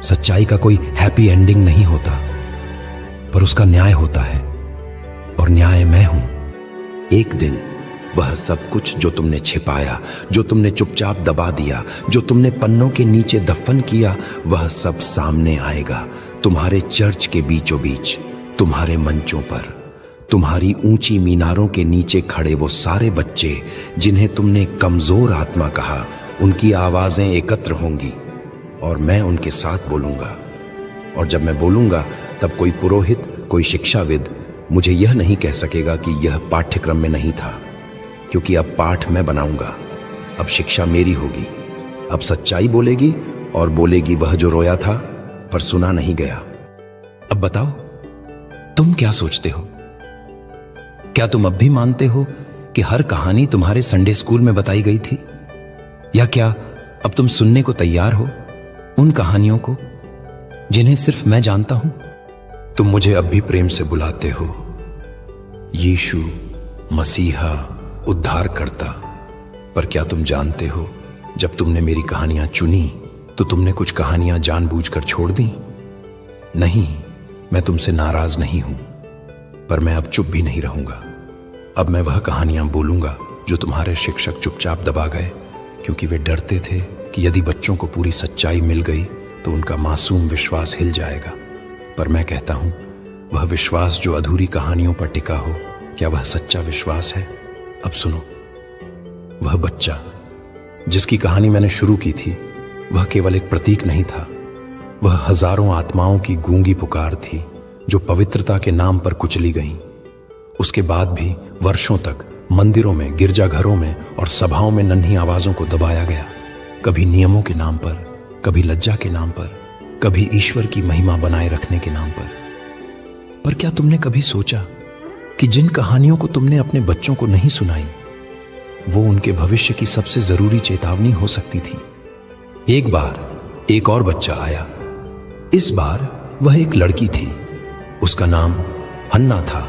सच्चाई का कोई हैप्पी एंडिंग नहीं होता, पर उसका न्याय होता है, और न्याय मैं हूं। एक दिन वह सब कुछ जो तुमने छिपाया, जो तुमने चुपचाप दबा दिया, जो तुमने पन्नों के नीचे दफन किया, वह सब सामने आएगा। तुम्हारे चर्च के बीचों बीच, तुम्हारे मंचों पर, तुम्हारी ऊंची मीनारों के नीचे खड़े वो सारे बच्चे जिन्हें तुमने कमजोर आत्मा कहा, उनकी आवाजें एकत्र होंगी और मैं उनके साथ बोलूंगा। और जब मैं बोलूंगा तब कोई पुरोहित, कोई शिक्षाविद मुझे यह नहीं कह सकेगा कि यह पाठ्यक्रम में नहीं था, क्योंकि अब पाठ मैं बनाऊंगा, अब शिक्षा मेरी होगी। अब सच्चाई बोलेगी, और बोलेगी वह जो रोया था पर सुना नहीं गया। अब बताओ, तुम क्या सोचते हो? क्या तुम अब भी मानते हो कि हर कहानी तुम्हारे संडे स्कूल में बताई गई थी? या क्या अब तुम सुनने को तैयार हो उन कहानियों को जिन्हें सिर्फ मैं जानता हूं? तुम मुझे अब भी प्रेम से बुलाते हो, यीशु मसीहा उद्धारकर्ता, पर क्या तुम जानते हो जब तुमने मेरी कहानियां चुनी तो तुमने कुछ कहानियां जानबूझकर छोड़ दी? नहीं, मैं तुमसे नाराज नहीं हूं, पर मैं अब चुप भी नहीं रहूंगा। अब मैं वह कहानियां बोलूंगा जो तुम्हारे शिक्षक चुपचाप दबा गए, क्योंकि वे डरते थे कि यदि बच्चों को पूरी सच्चाई मिल गई तो उनका मासूम विश्वास हिल जाएगा। पर मैं कहता हूं, वह विश्वास जो अधूरी कहानियों पर टिका हो, क्या वह सच्चा विश्वास है? अब सुनो, वह बच्चा जिसकी कहानी मैंने शुरू की थी, वह केवल एक प्रतीक नहीं था, वह हजारों आत्माओं की गूंगी पुकार थी जो पवित्रता के नाम पर कुचली गईं। उसके बाद भी वर्षों तक मंदिरों में, गिरजाघरों में और सभाओं में नन्ही आवाजों को दबाया गया, कभी नियमों के नाम पर, कभी लज्जा के नाम पर, कभी ईश्वर की महिमा बनाए रखने के नाम पर क्या तुमने कभी सोचा कि जिन कहानियों को तुमने अपने बच्चों को नहीं सुनाई, वो उनके भविष्य की सबसे जरूरी चेतावनी हो सकती थी? एक बार एक और बच्चा आया। इस बार वह एक लड़की थी। उसका नाम हन्ना था।